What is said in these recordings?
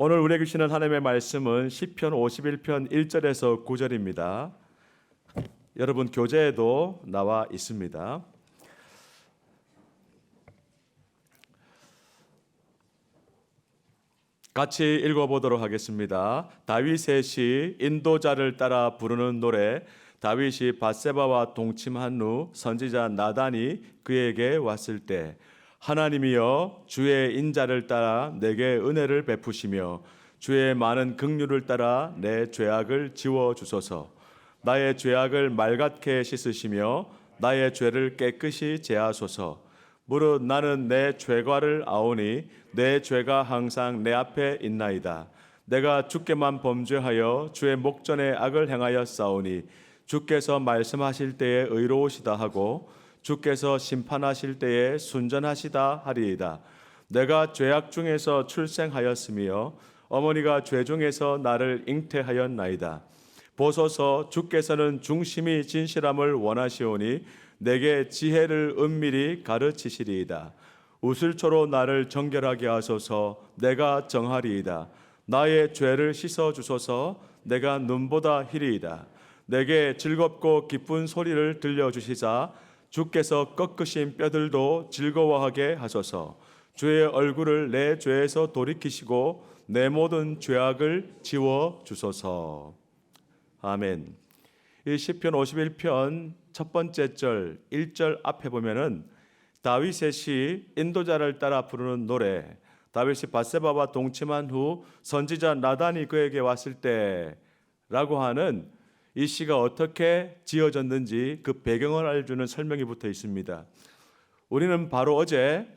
오늘 우리에게 주시는 하나님의 말씀은 시편 51편 1절에서 9절입니다. 여러분 교재에도 나와 있습니다. 같이 읽어보도록 하겠습니다. 다윗의 시 인도자를 따라 부르는 노래. 다윗이 밧세바와 동침한 후 선지자 나단이 그에게 왔을 때 하나님이여 주의 인자를 따라 내게 은혜를 베푸시며 주의 많은 긍휼을 따라 내 죄악을 지워 주소서. 나의 죄악을 맑게 씻으시며 나의 죄를 깨끗이 제하소서. 무릇 나는 내 죄과를 아오니 내 죄가 항상 내 앞에 있나이다. 내가 주께만 범죄하여 주의 목전에 악을 행하여 싸우니 주께서 말씀하실 때에 의로우시다 하고 주께서 심판하실 때에 순전하시다 하리이다. 내가 죄악 중에서 출생하였으며 어머니가 죄 중에서 나를 잉태하였나이다. 보소서, 주께서는 중심이 진실함을 원하시오니 내게 지혜를 은밀히 가르치시리이다. 우슬초로 나를 정결하게 하소서. 내가 정하리이다. 나의 죄를 씻어 주소서. 내가 눈보다 희리이다. 내게 즐겁고 기쁜 소리를 들려주시자 주께서 꺾으신 뼈들도 즐거워하게 하소서. 주의 얼굴을 내 죄에서 돌이키시고 내 모든 죄악을 지워 주소서. 아멘. 이 시편 51편 첫 번째 절 1절 앞에 보면은 다윗의 시 인도자를 따라 부르는 노래, 다윗이 밧세바와 동침한 후 선지자 나단이 그에게 왔을 때라고 하는 이 시가 어떻게 지어졌는지 그 배경을 알려주는 설명이 붙어 있습니다. 우리는 바로 어제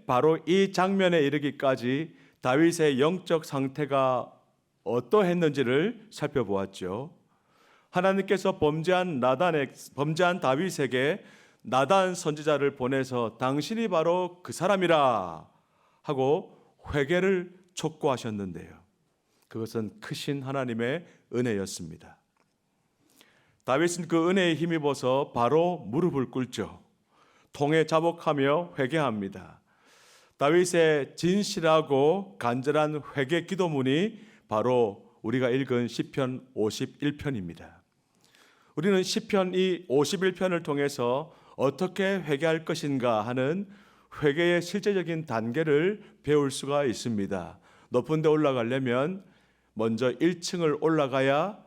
바로 이 장면에 이르기까지 다윗의 영적 상태가 어떠했는지를 살펴보았죠. 하나님께서 범죄한 다윗에게 나단 선지자를 보내서 당신이 바로 그 사람이라 하고 회개를 촉구하셨는데요. 그것은 크신 하나님의 은혜였습니다. 다윗은 그 은혜에 힘입어서 바로 무릎을 꿇죠. 통에 자복하며 회개합니다. 다윗의 진실하고 간절한 회개 기도문이 바로 우리가 읽은 시편 51편입니다. 우리는 시편 이 51편을 통해서 어떻게 회개할 것인가 하는 회개의 실제적인 단계를 배울 수가 있습니다. 높은 데 올라가려면 먼저 1층을 올라가야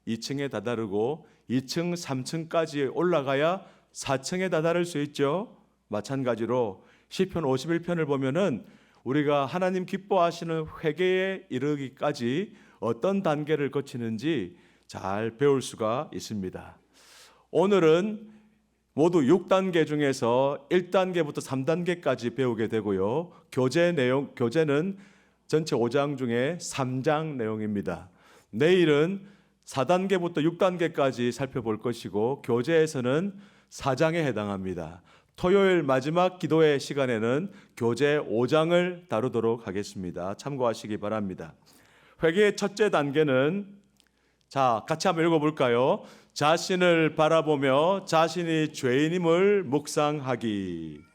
2층에 다다르고 2층, 3층까지 올라가야 4층에 다다를 수 있죠. 마찬가지로 시편 51편을 보면은 우리가 하나님 기뻐하시는 회개에 이르기까지 어떤 단계를 거치는지 잘 배울 수가 있습니다. 오늘은 모두 6단계 중에서 1단계부터 3단계까지 배우게 되고요. 교재는 전체 5장 중에 3장 내용입니다. 내일은 4단계부터 6단계까지 살펴볼 것이고 교재에서는 4장에 해당합니다. 토요일 마지막 기도회 시간에는 교재 5장을 다루도록 하겠습니다. 참고하시기 바랍니다. 회개의 첫째 단계는 같이 한번 읽어볼까요? 자신을 바라보며 자신이 죄인임을 묵상하기.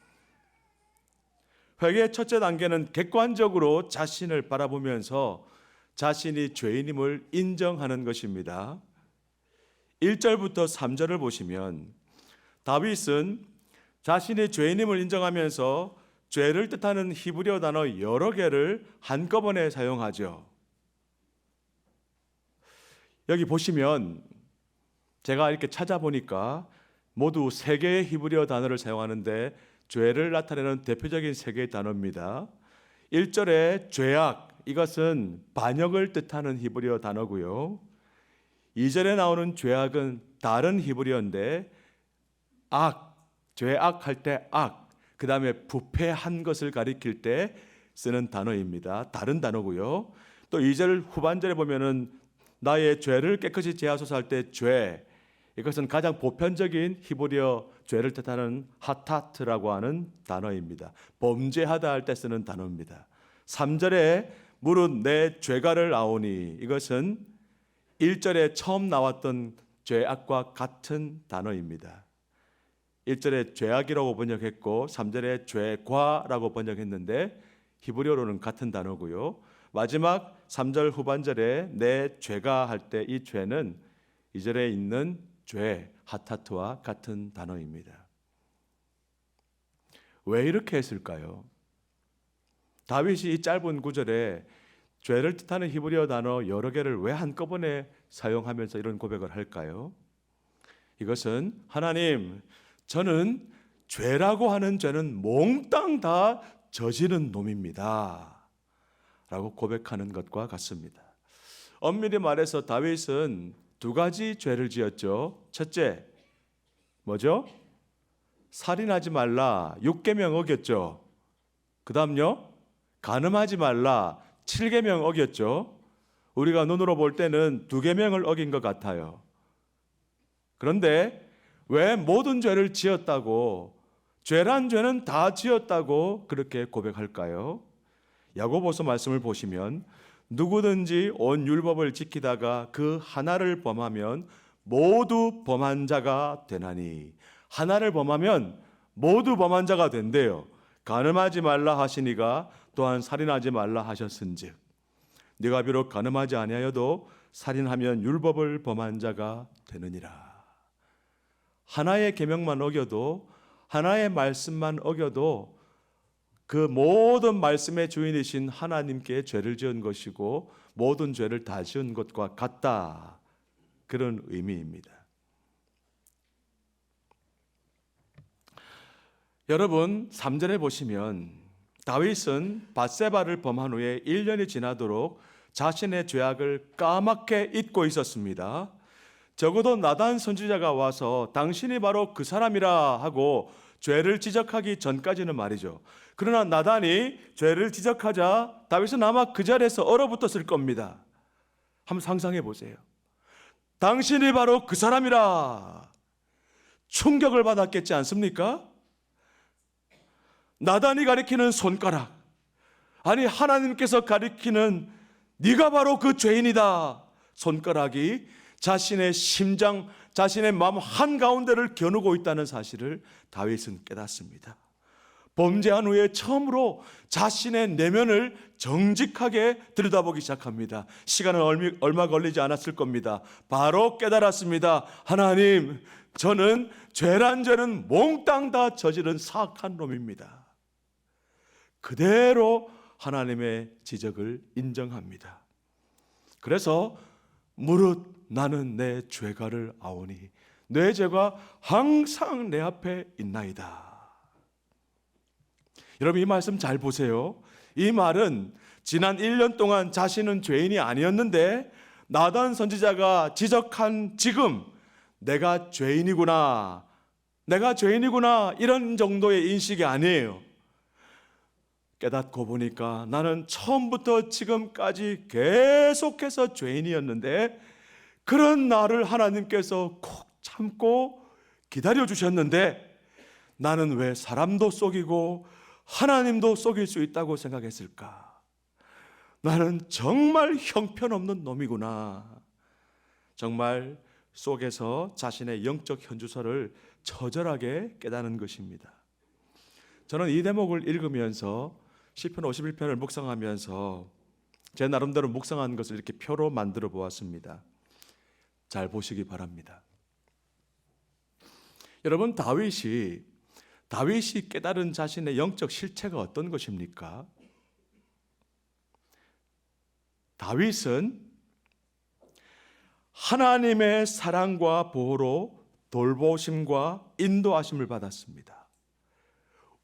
회개의 첫째 단계는 객관적으로 자신을 바라보면서 자신이 죄인임을 인정하는 것입니다. 1절부터 3절을 보시면 다윗은 자신이 죄인임을 인정하면서 죄를 뜻하는 히브리어 단어 여러 개를 한꺼번에 사용하죠. 여기 보시면 제가 이렇게 찾아보니까 모두 3개의 히브리어 단어를 사용하는데 죄를 나타내는 대표적인 3개의 단어입니다. 1절에 죄악, 이것은 반역을 뜻하는 히브리어 단어고요. 2절에 나오는 죄악은 다른 히브리어인데 죄악 할 때 악, 그 다음에 부패한 것을 가리킬 때 쓰는 단어입니다. 다른 단어고요. 또 2절 후반절에 보면은 나의 죄를 깨끗이 제하소서 할 때 죄, 이것은 가장 보편적인 히브리어 죄를 뜻하는 하타트라고 하는 단어입니다. 범죄하다 할 때 쓰는 단어입니다. 3절에 무릇 내 죄가를 아오니, 이것은 1절에 처음 나왔던 죄악과 같은 단어입니다. 1절에 죄악이라고 번역했고 3절에 죄과라고 번역했는데 히브리어로는 같은 단어고요. 마지막 3절 후반절에 내 죄가 할 때 이 죄는 2절에 있는 죄, 하타트와 같은 단어입니다. 왜 이렇게 했을까요? 다윗이 이 짧은 구절에 죄를 뜻하는 히브리어 단어 여러 개를 왜 한꺼번에 사용하면서 이런 고백을 할까요? 이것은 하나님, 저는 죄라고 하는 죄는 몽땅 다 저지른 놈입니다 라고 고백하는 것과 같습니다. 엄밀히 말해서 다윗은 두 가지 죄를 지었죠. 첫째, 뭐죠? 살인하지 말라 6계명 어겼죠. 그 다음요, 간음하지 말라 7계명 어겼죠. 우리가 눈으로 볼 때는 2계명을 어긴 것 같아요. 그런데 왜 모든 죄를 지었다고, 죄란 죄는 다 지었다고 그렇게 고백할까요? 야고보서 말씀을 보시면 누구든지 온 율법을 지키다가 그 하나를 범하면 모두 범한 자가 되나니, 하나를 범하면 모두 범한 자가 된대요. 간음하지 말라 하시니가 또한 살인하지 말라 하셨은즉 네가 비록 간음하지 아니하여도 살인하면 율법을 범한 자가 되느니라. 하나의 계명만 어겨도, 하나의 말씀만 어겨도 그 모든 말씀의 주인이신 하나님께 죄를 지은 것이고 모든 죄를 다 지은 것과 같다, 그런 의미입니다. 여러분 3절에 보시면 다윗은 밧세바를 범한 후에 1년이 지나도록 자신의 죄악을 까맣게 잊고 있었습니다. 적어도 나단 선지자가 와서 당신이 바로 그 사람이라 하고 죄를 지적하기 전까지는 말이죠. 그러나 나단이 죄를 지적하자 다윗은 아마 그 자리에서 얼어붙었을 겁니다. 한번 상상해 보세요. 당신이 바로 그 사람이라, 충격을 받았겠지 않습니까? 나단이 가리키는 손가락, 아니 하나님께서 가리키는 네가 바로 그 죄인이다 손가락이 자신의 심장, 자신의 마음 한가운데를 겨누고 있다는 사실을 다윗은 깨닫습니다. 범죄한 후에 처음으로 자신의 내면을 정직하게 들여다보기 시작합니다. 시간은 얼마 걸리지 않았을 겁니다. 바로 깨달았습니다. 하나님, 저는 죄란 죄는 몽땅 다 저지른 사악한 놈입니다. 그대로 하나님의 지적을 인정합니다. 그래서 무릇 나는 내 죄가를 아오니 내 죄가 항상 내 앞에 있나이다. 여러분 이 말씀 잘 보세요. 이 말은 지난 1년 동안 자신은 죄인이 아니었는데 나단 선지자가 지적한 지금 내가 죄인이구나, 내가 죄인이구나 이런 정도의 인식이 아니에요. 깨닫고 보니까 나는 처음부터 지금까지 계속해서 죄인이었는데 그런 나를 하나님께서 콕 참고 기다려 주셨는데 나는 왜 사람도 속이고 하나님도 속일 수 있다고 생각했을까? 나는 정말 형편없는 놈이구나. 정말 속에서 자신의 영적 현주소를 처절하게 깨닫는 것입니다. 저는 이 대목을 읽으면서 시편 51편을 묵상하면서 제 나름대로 묵상한 것을 이렇게 표로 만들어 보았습니다. 잘 보시기 바랍니다. 여러분 다윗이 깨달은 자신의 영적 실체가 어떤 것입니까? 다윗은 하나님의 사랑과 보호로 돌보심과 인도하심을 받았습니다.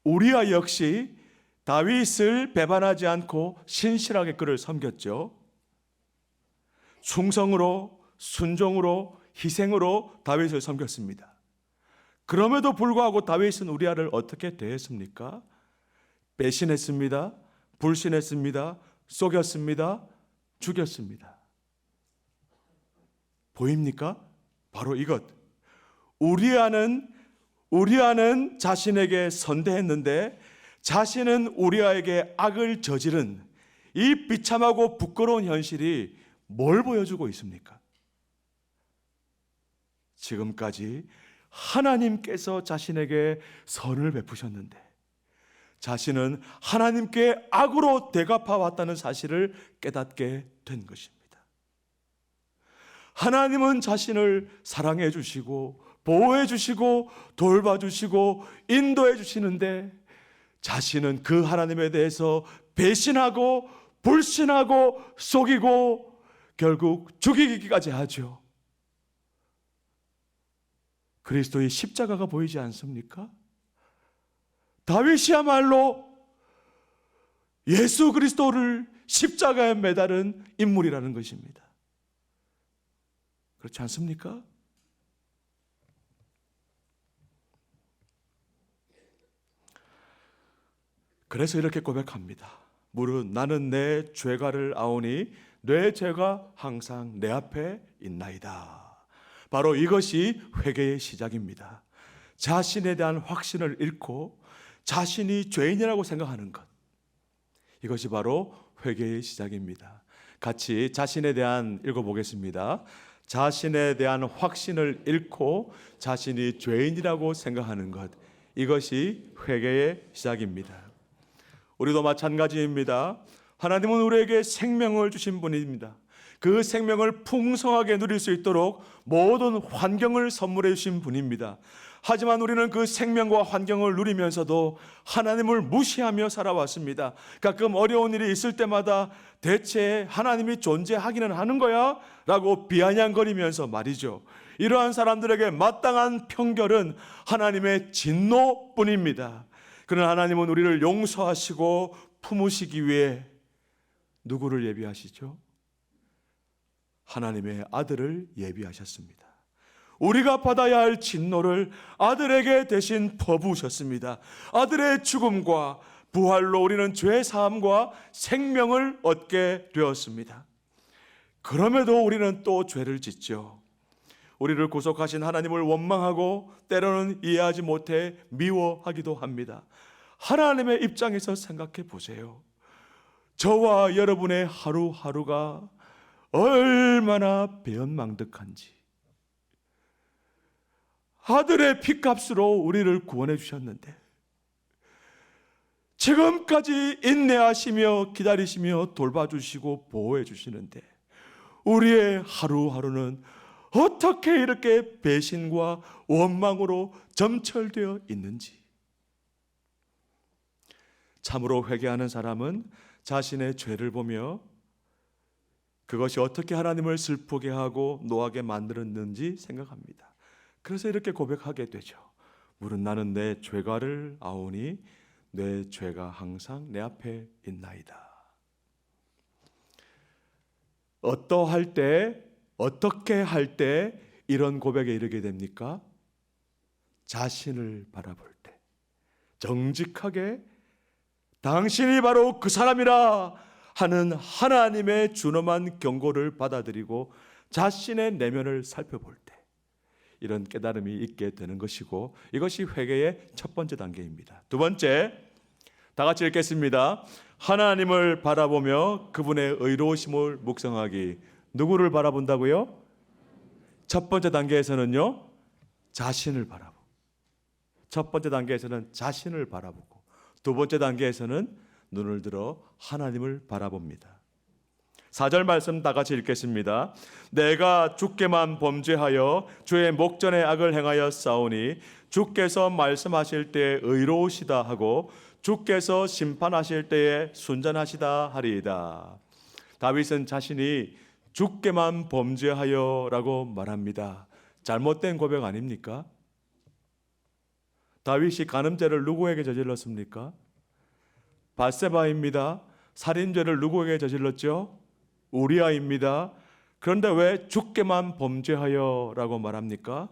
우리아 역시 다윗을 배반하지 않고 신실하게 그를 섬겼죠. 충성으로, 순종으로, 희생으로 다윗을 섬겼습니다. 그럼에도 불구하고 다윗은 우리아를 어떻게 대했습니까? 배신했습니다. 불신했습니다. 속였습니다. 죽였습니다. 보입니까? 바로 이것. 우리아는 자신에게 선대했는데 자신은 우리아에게 악을 저지른 이 비참하고 부끄러운 현실이 뭘 보여주고 있습니까? 지금까지 하나님께서 자신에게 선을 베푸셨는데, 자신은 하나님께 악으로 대갚아왔다는 사실을 깨닫게 된 것입니다. 하나님은 자신을 사랑해 주시고 보호해 주시고 돌봐 주시고 인도해 주시는데 자신은 그 하나님에 대해서 배신하고 불신하고 속이고 결국 죽이기까지 하죠. 그리스도의 십자가가 보이지 않습니까? 다윗이야말로 예수 그리스도를 십자가에 매달은 인물이라는 것입니다. 그렇지 않습니까? 그래서 이렇게 고백합니다. 무릇 나는 내 죄가를 아오니 내 죄가 항상 내 앞에 있나이다. 바로 이것이 회개의 시작입니다. 자신에 대한 확신을 잃고 자신이 죄인이라고 생각하는 것, 이것이 바로 회개의 시작입니다. 같이 자신에 대한 읽어보겠습니다. 자신에 대한 확신을 잃고 자신이 죄인이라고 생각하는 것, 이것이 회개의 시작입니다. 우리도 마찬가지입니다. 하나님은 우리에게 생명을 주신 분입니다. 그 생명을 풍성하게 누릴 수 있도록 모든 환경을 선물해 주신 분입니다. 하지만 우리는 그 생명과 환경을 누리면서도 하나님을 무시하며 살아왔습니다. 가끔 어려운 일이 있을 때마다 대체 하나님이 존재하기는 하는 거야? 라고 비아냥거리면서 말이죠. 이러한 사람들에게 마땅한 평결은 하나님의 진노뿐입니다. 그러나 하나님은 우리를 용서하시고 품으시기 위해 누구를 예비하시죠? 하나님의 아들을 예비하셨습니다. 우리가 받아야 할 진노를 아들에게 대신 퍼부으셨습니다. 아들의 죽음과 부활로 우리는 죄 사함과 생명을 얻게 되었습니다. 그럼에도 우리는 또 죄를 짓죠. 우리를 구속하신 하나님을 원망하고 때로는 이해하지 못해 미워하기도 합니다. 하나님의 입장에서 생각해 보세요. 저와 여러분의 하루하루가 얼마나 배은망덕한지. 아들의 피값으로 우리를 구원해 주셨는데 지금까지 인내하시며 기다리시며 돌봐주시고 보호해 주시는데 우리의 하루하루는 어떻게 이렇게 배신과 원망으로 점철되어 있는지. 참으로 회개하는 사람은 자신의 죄를 보며 그것이 어떻게 하나님을 슬프게 하고 노하게 만들었는지 생각합니다. 그래서 이렇게 고백하게 되죠. 무릇 나는 내 죄가를 아오니 내 죄가 항상 내 앞에 있나이다. 어떠할 때, 어떻게 할 때 이런 고백에 이르게 됩니까? 자신을 바라볼 때 정직하게 당신이 바로 그 사람이라 하는 하나님의 준엄한 경고를 받아들이고 자신의 내면을 살펴볼 때 이런 깨달음이 있게 되는 것이고 이것이 회개의 첫 번째 단계입니다. 두 번째, 다 같이 읽겠습니다. 하나님을 바라보며 그분의 의로우심을 묵상하기. 누구를 바라본다고요? 첫 번째 단계에서는요, 자신을 바라보고, 첫 번째 단계에서는 자신을 바라보고, 두 번째 단계에서는 눈을 들어 하나님을 바라봅니다. 4절 말씀 다 같이 읽겠습니다. 내가 주께만 범죄하여 주의 목전에 악을 행하여 싸우니 주께서 말씀하실 때 의로우시다 하고 주께서 심판하실 때에 순전하시다 하리이다. 다윗은 자신이 주께만 범죄하여 라고 말합니다. 잘못된 고백 아닙니까? 다윗이 간음죄를 누구에게 저질렀습니까? 밧세바입니다. 살인죄를 누구에게 저질렀죠? 우리아입니다. 그런데 왜 주께만 범죄하여 라고 말합니까?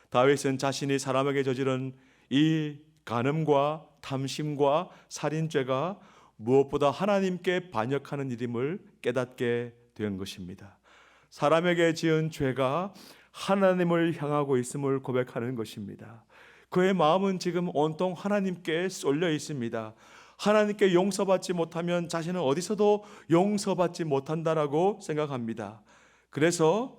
다윗은 자신이 사람에게 저지른 이 간음과 탐심과 살인죄가 무엇보다 하나님께 반역하는 일임을 깨닫게 된 것입니다. 사람에게 지은 죄가 하나님을 향하고 있음을 고백하는 것입니다. 그의 마음은 지금 온통 하나님께 쏠려 있습니다. 하나님께 용서받지 못하면 자신은 어디서도 용서받지 못한다라고 생각합니다. 그래서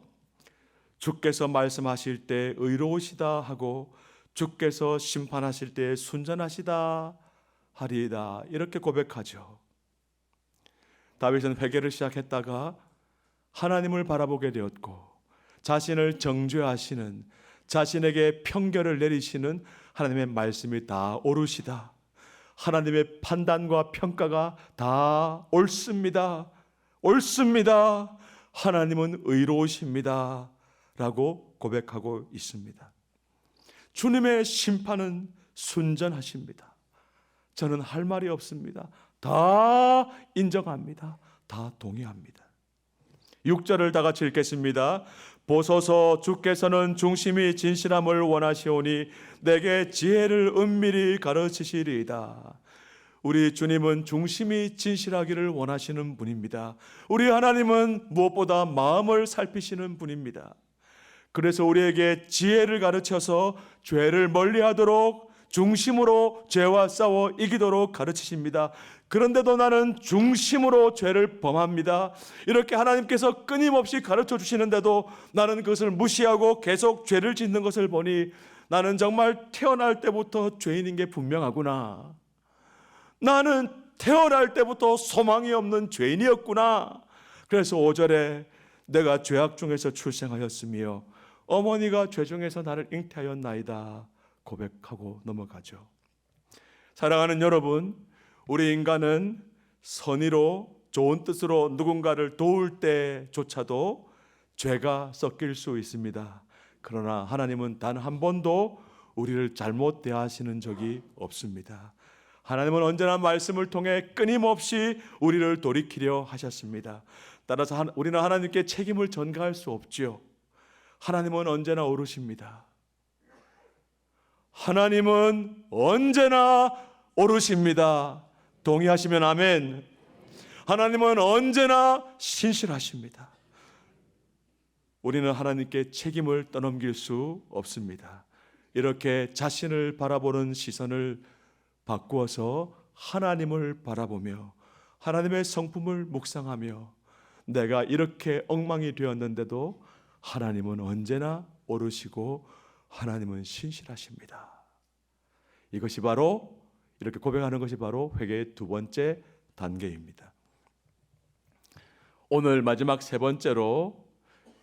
주께서 말씀하실 때 의로우시다 하고 주께서 심판하실 때 순전하시다 하리이다. 이렇게 고백하죠. 다윗은 회개를 시작했다가 하나님을 바라보게 되었고, 자신을 정죄하시는, 자신에게 평결을 내리시는 하나님의 말씀이 다 옳으시다, 하나님의 판단과 평가가 다 옳습니다, 옳습니다, 하나님은 의로우십니다 라고 고백하고 있습니다. 주님의 심판은 순전하십니다. 저는 할 말이 없습니다. 다 인정합니다. 다 동의합니다. 6절을 다 같이 읽겠습니다. 보소서, 주께서는 중심이 진실함을 원하시오니 내게 지혜를 은밀히 가르치시리이다. 우리 주님은 중심이 진실하기를 원하시는 분입니다. 우리 하나님은 무엇보다 마음을 살피시는 분입니다. 그래서 우리에게 지혜를 가르쳐서 죄를 멀리하도록, 중심으로 죄와 싸워 이기도록 가르치십니다. 그런데도 나는 중심으로 죄를 범합니다. 이렇게 하나님께서 끊임없이 가르쳐 주시는데도 나는 그것을 무시하고 계속 죄를 짓는 것을 보니 나는 정말 태어날 때부터 죄인인 게 분명하구나. 나는 태어날 때부터 소망이 없는 죄인이었구나. 그래서 5절에 내가 죄악 중에서 출생하였으며 어머니가 죄 중에서 나를 잉태하였나이다 고백하고 넘어가죠. 사랑하는 여러분, 우리 인간은 선의로 좋은 뜻으로 누군가를 도울 때조차도 죄가 섞일 수 있습니다. 그러나 하나님은 단 한 번도 우리를 잘못 대하시는 적이 없습니다. 하나님은 언제나 말씀을 통해 끊임없이 우리를 돌이키려 하셨습니다. 따라서 우리는 하나님께 책임을 전가할 수 없지요. 하나님은 언제나 옳으십니다. 하나님은 언제나 옳으십니다. 동의하시면 아멘. 하나님은 언제나 신실하십니다. 우리는 하나님께 책임을 떠넘길 수 없습니다. 이렇게 자신을 바라보는 시선을 바꾸어서 하나님을 바라보며 하나님의 성품을 묵상하며 내가 이렇게 엉망이 되었는데도 하나님은 언제나 옳으시고 하나님은 신실하십니다. 이것이 바로, 이렇게 고백하는 것이 바로 회개의 두 번째 단계입니다. 오늘 마지막 세 번째로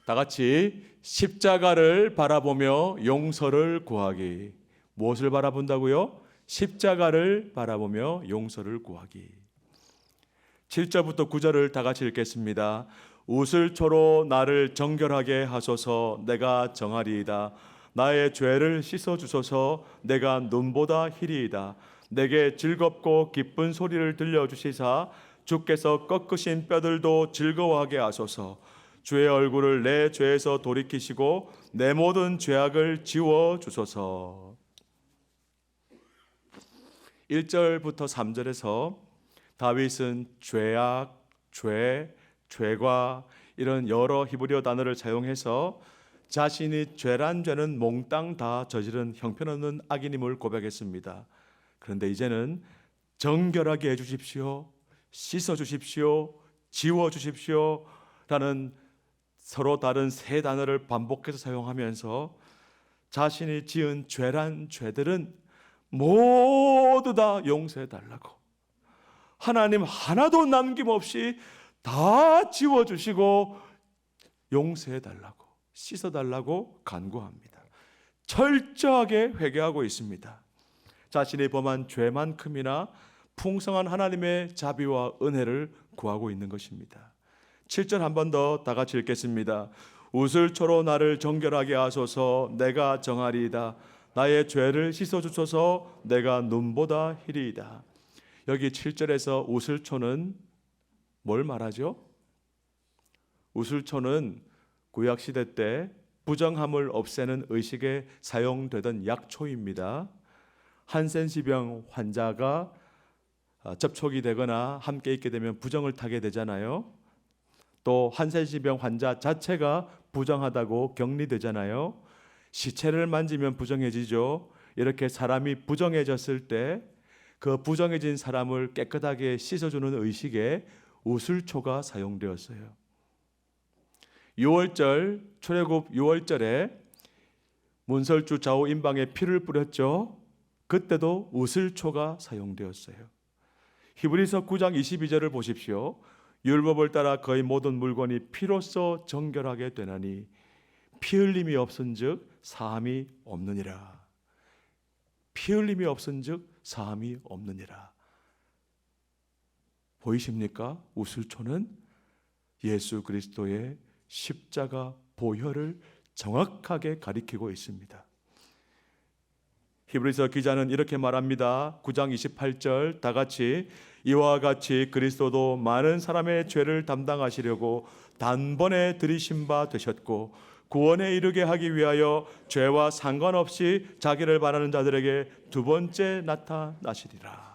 다 같이 십자가를 바라보며 용서를 구하기. 무엇을 바라본다고요? 십자가를 바라보며 용서를 구하기. 7절부터 9절을 다 같이 읽겠습니다. 우슬초로 나를 정결하게 하소서. 내가 정하리이다. 나의 죄를 씻어주소서. 내가 눈보다 희리이다. 내게 즐겁고 기쁜 소리를 들려주시사 주께서 꺾으신 뼈들도 즐거워하게 하소서. 주의 얼굴을 내 죄에서 돌이키시고 내 모든 죄악을 지워주소서. 1절부터 3절에서 다윗은 죄악, 죄과 이런 여러 히브리어 단어를 사용해서 자신이 죄란 죄는 몽땅 다 저지른 형편없는 악인임을 고백했습니다. 그런데 이제는 정결하게 해주십시오, 씻어주십시오, 지워주십시오 라는 서로 다른 세 단어를 반복해서 사용하면서 자신이 지은 죄란 죄들은 모두 다 용서해달라고, 하나님 하나도 남김없이 다 지워주시고 용서해달라고, 씻어달라고 간구합니다. 철저하게 회개하고 있습니다. 자신이 범한 죄만큼이나 풍성한 하나님의 자비와 은혜를 구하고 있는 것입니다. 7절 한 번 더 다 같이 읽겠습니다. 우슬초로 나를 정결하게 하소서. 내가 정하리이다. 나의 죄를 씻어주소서. 내가 눈보다 희리이다. 여기 7절에서 우슬초는 뭘 말하죠? 우슬초는 구약시대 때 부정함을 없애는 의식에 사용되던 약초입니다. 한센시병 환자가 접촉이 되거나 함께 있게 되면 부정을 타게 되잖아요. 또 한센시병 환자 자체가 부정하다고 격리되잖아요. 시체를 만지면 부정해지죠. 이렇게 사람이 부정해졌을 때 그 부정해진 사람을 깨끗하게 씻어주는 의식에 우슬초가 사용되었어요. 6월절, 출애굽 6월절에 문설주 좌우 임방에 피를 뿌렸죠. 그때도 우슬초가 사용되었어요. 히브리서 9장 22절을 보십시오. 율법을 따라 거의 모든 물건이 피로써 정결하게 되나니 피 흘림이 없은즉 사함이 없느니라. 피 흘림이 없은즉 사함이 없느니라. 보이십니까? 우슬초는 예수 그리스도의 십자가 보혈을 정확하게 가리키고 있습니다. 히브리서 기자는 이렇게 말합니다. 9장 28절 다 같이 이와 같이 그리스도도 많은 사람의 죄를 담당하시려고 단번에 들이신 바 되셨고 구원에 이르게 하기 위하여 죄와 상관없이 자기를 바라는 자들에게 두 번째 나타나시리라.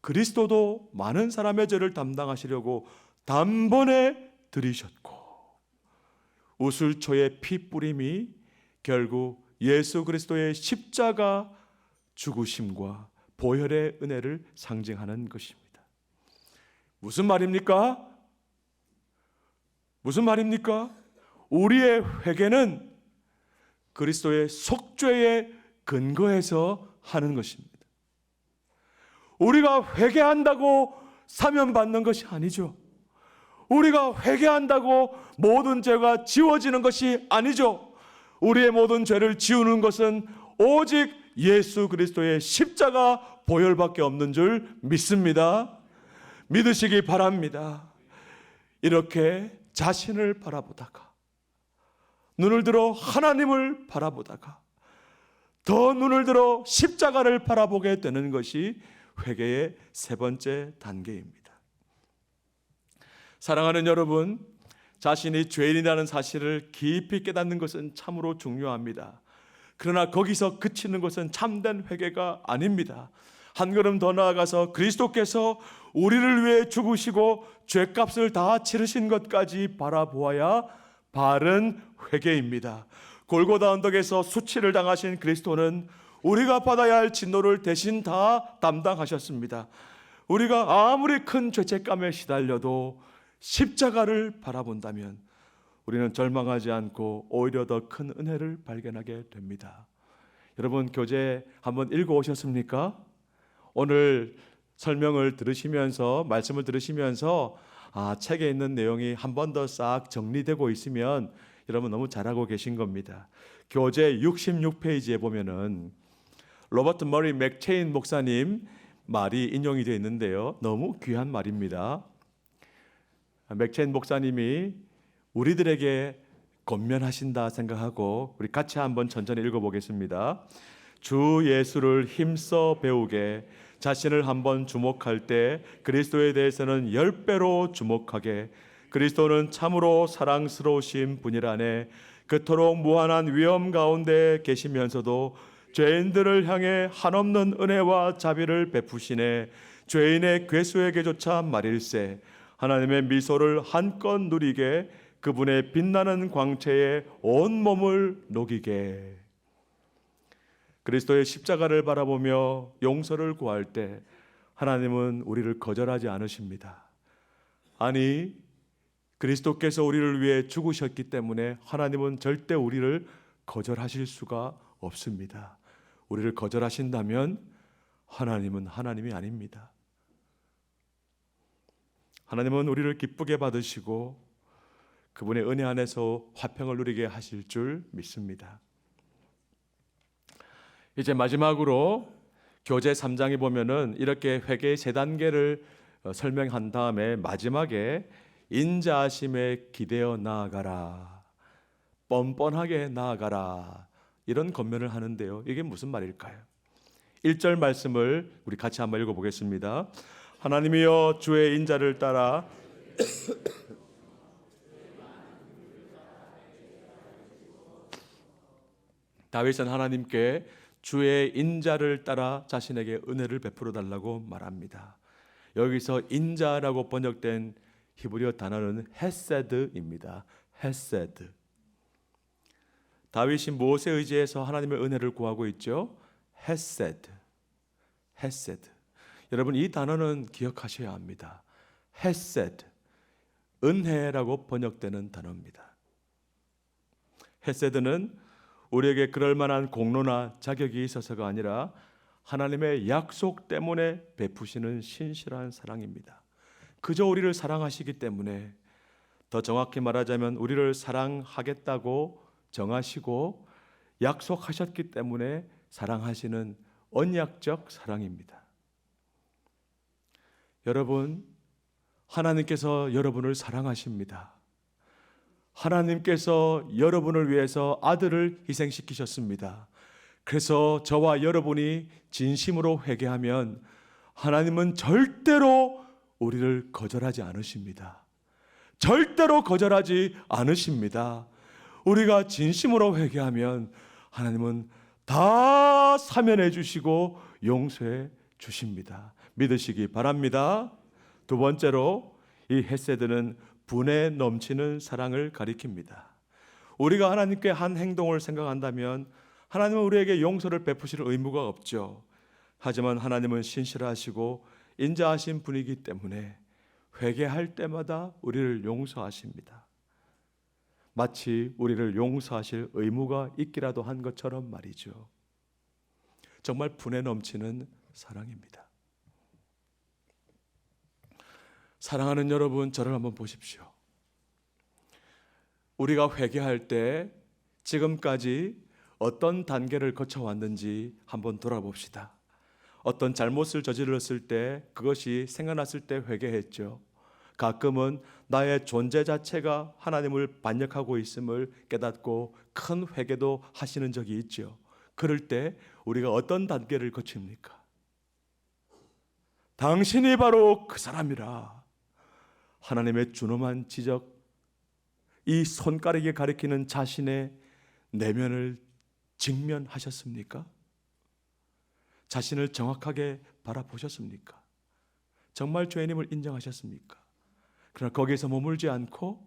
그리스도도 많은 사람의 죄를 담당하시려고 단번에 들이셨고 우슬초의 피 뿌림이 결국 예수 그리스도의 십자가 죽으심과 보혈의 은혜를 상징하는 것입니다. 무슨 말입니까? 무슨 말입니까? 우리의 회개는 그리스도의 속죄의 근거에서 하는 것입니다. 우리가 회개한다고 사면 받는 것이 아니죠. 우리가 회개한다고 모든 죄가 지워지는 것이 아니죠. 우리의 모든 죄를 지우는 것은 오직 예수 그리스도의 십자가 보혈밖에 없는 줄 믿습니다. 믿으시기 바랍니다. 이렇게 자신을 바라보다가 눈을 들어 하나님을 바라보다가 더 눈을 들어 십자가를 바라보게 되는 것이 회개의 세 번째 단계입니다. 사랑하는 여러분, 자신이 죄인이라는 사실을 깊이 깨닫는 것은 참으로 중요합니다. 그러나 거기서 그치는 것은 참된 회개가 아닙니다. 한 걸음 더 나아가서 그리스도께서 우리를 위해 죽으시고 죄값을 다 치르신 것까지 바라보아야 바른 회개입니다. 골고다 언덕에서 수치를 당하신 그리스도는 우리가 받아야 할 진노를 대신 다 담당하셨습니다. 우리가 아무리 큰 죄책감에 시달려도 십자가를 바라본다면 우리는 절망하지 않고 오히려 더 큰 은혜를 발견하게 됩니다. 여러분, 교재 한번 읽어오셨습니까? 오늘 설명을 들으시면서 말씀을 들으시면서 책에 있는 내용이 한 번 더 싹 정리되고 있으면 여러분 너무 잘하고 계신 겁니다. 교재 66페이지에 보면은 로버트 머리 맥체인 목사님 말이 인용이 되어 있는데요. 너무 귀한 말입니다. 맥체인 목사님이 우리들에게 권면하신다 생각하고 우리 같이 한번 천천히 읽어보겠습니다. 주 예수를 힘써 배우게 자신을 한번 주목할 때 그리스도에 대해서는 10배로 주목하게 그리스도는 참으로 사랑스러우신 분이라네. 그토록 무한한 위험 가운데 계시면서도 죄인들을 향해 한없는 은혜와 자비를 베푸시네. 죄인의 괴수에게조차 말일세 하나님의 미소를 한껏 누리게 그분의 빛나는 광채에 온몸을 녹이게. 그리스도의 십자가를 바라보며 용서를 구할 때 하나님은 우리를 거절하지 않으십니다. 아니, 그리스도께서 우리를 위해 죽으셨기 때문에 하나님은 절대 우리를 거절하실 수가 없습니다. 우리를 거절하신다면 하나님은 하나님이 아닙니다. 하나님은 우리를 기쁘게 받으시고 그분의 은혜 안에서 화평을 누리게 하실 줄 믿습니다. 이제 마지막으로 교재 3장에 보면은 이렇게 회개의 세 단계를 설명한 다음에 마지막에 인자하심에 기대어 나아가라, 뻔뻔하게 나아가라, 이런 권면을 하는데요. 이게 무슨 말일까요? 1절 말씀을 우리 같이 한번 읽어보겠습니다. 하나님이여 주의 인자를 따라 다윗은 하나님께 주의 인자를 따라 자신에게 은혜를 베풀어 달라고 말합니다. 여기서 인자라고 번역된 히브리어 단어는 헤세드입니다. 헤세드. 다윗이 무엇에 의지해서 하나님의 은혜를 구하고 있죠? 헤세드. 헤세드. 여러분, 이 단어는 기억하셔야 합니다. 헤세드, 은혜라고 번역되는 단어입니다. 헤세드는 우리에게 그럴 만한 공로나 자격이 있어서가 아니라 하나님의 약속 때문에 베푸시는 신실한 사랑입니다. 그저 우리를 사랑하시기 때문에, 더 정확히 말하자면 우리를 사랑하겠다고 정하시고 약속하셨기 때문에 사랑하시는 언약적 사랑입니다. 여러분, 하나님께서 여러분을 사랑하십니다. 하나님께서 여러분을 위해서 아들을 희생시키셨습니다. 그래서 저와 여러분이 진심으로 회개하면 하나님은 절대로 우리를 거절하지 않으십니다. 절대로 거절하지 않으십니다. 우리가 진심으로 회개하면 하나님은 다 사면해 주시고 용서해 주십니다. 믿으시기 바랍니다. 두 번째로, 이 헤세드는 분에 넘치는 사랑을 가리킵니다. 우리가 하나님께 한 행동을 생각한다면 하나님은 우리에게 용서를 베푸실 의무가 없죠. 하지만 하나님은 신실하시고 인자하신 분이기 때문에 회개할 때마다 우리를 용서하십니다. 마치 우리를 용서하실 의무가 있기라도 한 것처럼 말이죠. 정말 분에 넘치는 사랑입니다. 사랑하는 여러분, 저를 한번 보십시오. 우리가 회개할 때 지금까지 어떤 단계를 거쳐왔는지 한번 돌아봅시다. 어떤 잘못을 저질렀을 때, 그것이 생각났을 때 회개했죠. 가끔은 나의 존재 자체가 하나님을 반역하고 있음을 깨닫고 큰 회개도 하시는 적이 있죠. 그럴 때 우리가 어떤 단계를 거칩니까? 당신이 바로 그 사람이라. 하나님의 준엄한 지적, 이 손가락에 가리키는 자신의 내면을 직면하셨습니까? 자신을 정확하게 바라보셨습니까? 정말 죄인임을 인정하셨습니까? 그러나 거기에서 머물지 않고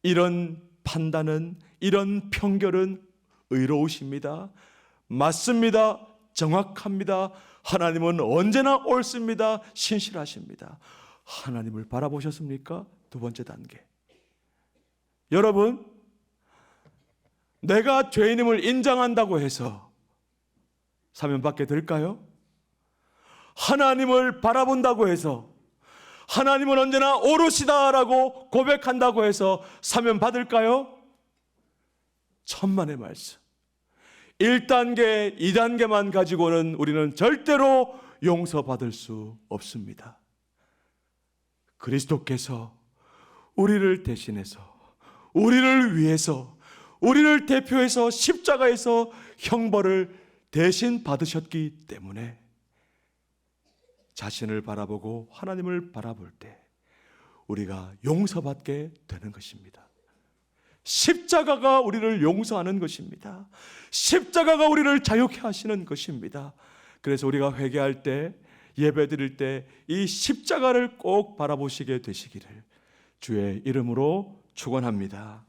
이런 판단은, 이런 편결은 의로우십니다. 맞습니다. 정확합니다. 하나님은 언제나 옳습니다. 신실하십니다. 하나님을 바라보셨습니까? 두 번째 단계. 여러분, 내가 죄인임을 인정한다고 해서 사면받게 될까요? 하나님을 바라본다고 해서, 하나님은 언제나 옳으시다라고 고백한다고 해서 사면받을까요? 천만의 말씀. 1단계, 2단계만 가지고는 우리는 절대로 용서받을 수 없습니다. 그리스도께서 우리를 대신해서, 우리를 위해서, 우리를 대표해서 십자가에서 형벌을 대신 받으셨기 때문에 자신을 바라보고 하나님을 바라볼 때 우리가 용서받게 되는 것입니다. 십자가가 우리를 용서하는 것입니다. 십자가가 우리를 자유케 하시는 것입니다. 그래서 우리가 회개할 때, 예배 드릴 때 이 십자가를 꼭 바라보시게 되시기를 주의 이름으로 축원합니다.